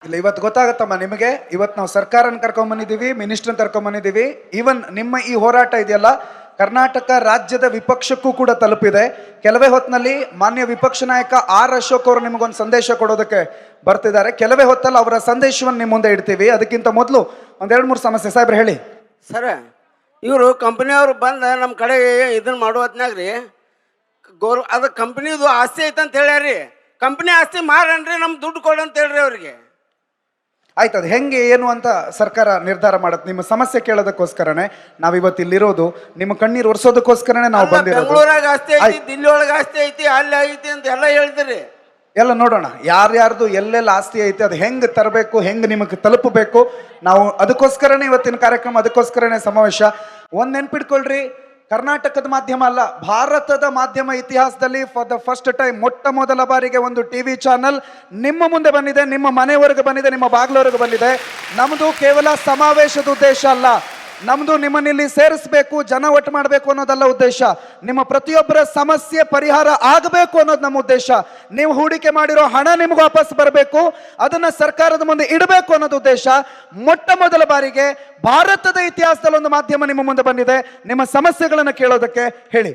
ಇಲ್ಲ ಇವತ್ತು ಗೊತ್ತಾಗತ್ತಮ್ಮ ನಿಮಗೆ. ಇವತ್ತು ನಾವು ಸರ್ಕಾರನ ಕರ್ಕೊಂಡ್ ಬಂದಿದ್ದೀವಿ, ಮಿನಿಸ್ಟರ್ನ ಕರ್ಕೊಂಡ್ ಬಂದಿದ್ದೀವಿ. ಈವನ್ ನಿಮ್ಮ ಈ ಹೋರಾಟ ಇದೆಯಲ್ಲ, ಕರ್ನಾಟಕ ರಾಜ್ಯದ ವಿಪಕ್ಷಕ್ಕೂ ಕೂಡ ತಲುಪಿದೆ. ಕೆಲವೇ ಹೊತ್ತಿನಲ್ಲಿ ಮಾನ್ಯ ವಿಪಕ್ಷ ನಾಯಕ ಆರ್ ಅಶೋಕ್ ಅವರು ನಿಮಗೊಂದು ಸಂದೇಶ ಕೊಡೋದಕ್ಕೆ ಬರ್ತಿದ್ದಾರೆ. ಕೆಲವೇ ಹೊತ್ತಲ್ಲಿ ಅವರ ಸಂದೇಶವನ್ನು ನಿಮ್ಮ ಮುಂದೆ ಇಡ್ತೀವಿ. ಅದಕ್ಕಿಂತ ಮೊದಲು ಒಂದೆರಡು ಮೂರು ಸಮಸ್ಯೆ ಸಾಹೇಬ್ರೆ ಹೇಳಿ. ಸರ, ಇವರು ಕಂಪ್ನಿಯವ್ರು ಬಂದು ನಮ್ಮ ಕಡೆ ಇದನ್ನ ಮಾಡೋ ಹೊತ್ನಾಗ ರೀ ಅದು ಕಂಪ್ನಿದು ಆಸ್ತಿ ಐತೆ ಅಂತ ಹೇಳ್ಯಾರಿ. ಕಂಪ್ನಿ ಆಸ್ತಿ ಮಾರನ್ರಿ, ನಮ್ ದುಡ್ಡು ಕೊಡು ಅಂತ ಹೇಳ್ರಿ ಅವ್ರಿಗೆ. ಆಯ್ತು, ಅದು ಹೆಂಗೆ ಏನು ಅಂತ ಸರ್ಕಾರ ನಿರ್ಧಾರ ಮಾಡುತ್ತೆ. ನಿಮ್ಮ ಸಮಸ್ಯೆ ಕೇಳೋದಕ್ಕೋಸ್ಕರನೇ ನಾವಿವತ್ತು ಇಲ್ಲಿರೋದು, ನಿಮ್ಮ ಕಣ್ಣೀರು ಒರೆಸೋದಕ್ಕೋಸ್ಕರನೇ ನಾವು ಬಂದಿರೋದು. ಬೆಂಗಳೂರಾಗ ಆಸ್ತಿ ಐತಿ, ದಿಲ್ಲಿ ಒಳಗೆ ಆಸ್ತಿ ಐತಿ, ಅಲ್ಲಿ ಐತಿ ಅಂತ ಎಲ್ಲ ಹೇಳಿದ್ರಿ. ಎಲ್ಲ ನೋಡೋಣ ಯಾರ್ಯಾರ್ದು ಎಲ್ಲೆಲ್ಲ ಆಸ್ತಿ ಐತೆ, ಅದು ಹೆಂಗೆ ತರಬೇಕು, ಹೆಂಗೆ ನಿಮಗೆ ತಲುಪಬೇಕು, ನಾವು ಅದಕ್ಕೋಸ್ಕರನೇ ಇವತ್ತಿನ ಕಾರ್ಯಕ್ರಮ, ಅದಕ್ಕೋಸ್ಕರನೇ ಸಮಾವೇಶ. ಒಂದು ನೆನ್ಪಿಟ್ಕೊಳ್ರಿ, ಕರ್ನಾಟಕದ ಮಾಧ್ಯಮ ಅಲ್ಲ, ಭಾರತದ ಮಾಧ್ಯಮ ಇತಿಹಾಸದಲ್ಲಿ ಫಾರ್ ದ ಫಸ್ಟ್ ಟೈಮ್ ಮೊಟ್ಟ ಮೊದಲ ಬಾರಿಗೆ ಒಂದು ಟಿವಿ ಚಾನಲ್ ನಿಮ್ಮ ಮುಂದೆ ಬಂದಿದೆ, ನಿಮ್ಮ ಮನೆವರೆಗೆ ಬಂದಿದೆ, ನಿಮ್ಮ ಬಾಗ್ಲವರೆಗೆ ಬಂದಿದೆ. ನಮ್ಮದು ಕೇವಲ ಸಮಾವೇಶದ ಉದ್ದೇಶ ಅಲ್ಲ, ನಮ್ದು ನಿಮ್ಮನ್ನಿಲ್ಲಿ ಸೇರಿಸಬೇಕು, ಜನ ಒಟ್ಟು ಮಾಡಬೇಕು ಅನ್ನೋದಲ್ಲ ಉದ್ದೇಶ. ನಿಮ್ಮ ಪ್ರತಿಯೊಬ್ಬರ ಸಮಸ್ಯೆ ಪರಿಹಾರ ಆಗಬೇಕು ಅನ್ನೋದು ನಮ್ಮ ಉದ್ದೇಶ. ನೀವು ಹೂಡಿಕೆ ಮಾಡಿರೋ ಹಣ ನಿಮ್ಗೆ ವಾಪಸ್ ಬರಬೇಕು, ಅದನ್ನ ಸರ್ಕಾರದ ಮುಂದೆ ಇಡಬೇಕು ಅನ್ನೋದು ಉದ್ದೇಶ. ಮೊಟ್ಟ ಮೊದಲ ಬಾರಿಗೆ ಭಾರತದ ಇತಿಹಾಸದಲ್ಲಿ ಒಂದು ಮಾಧ್ಯಮ ನಿಮ್ಮ ಮುಂದೆ ಬಂದಿದೆ ನಿಮ್ಮ ಸಮಸ್ಯೆಗಳನ್ನು ಕೇಳೋದಕ್ಕೆ. ಹೇಳಿ.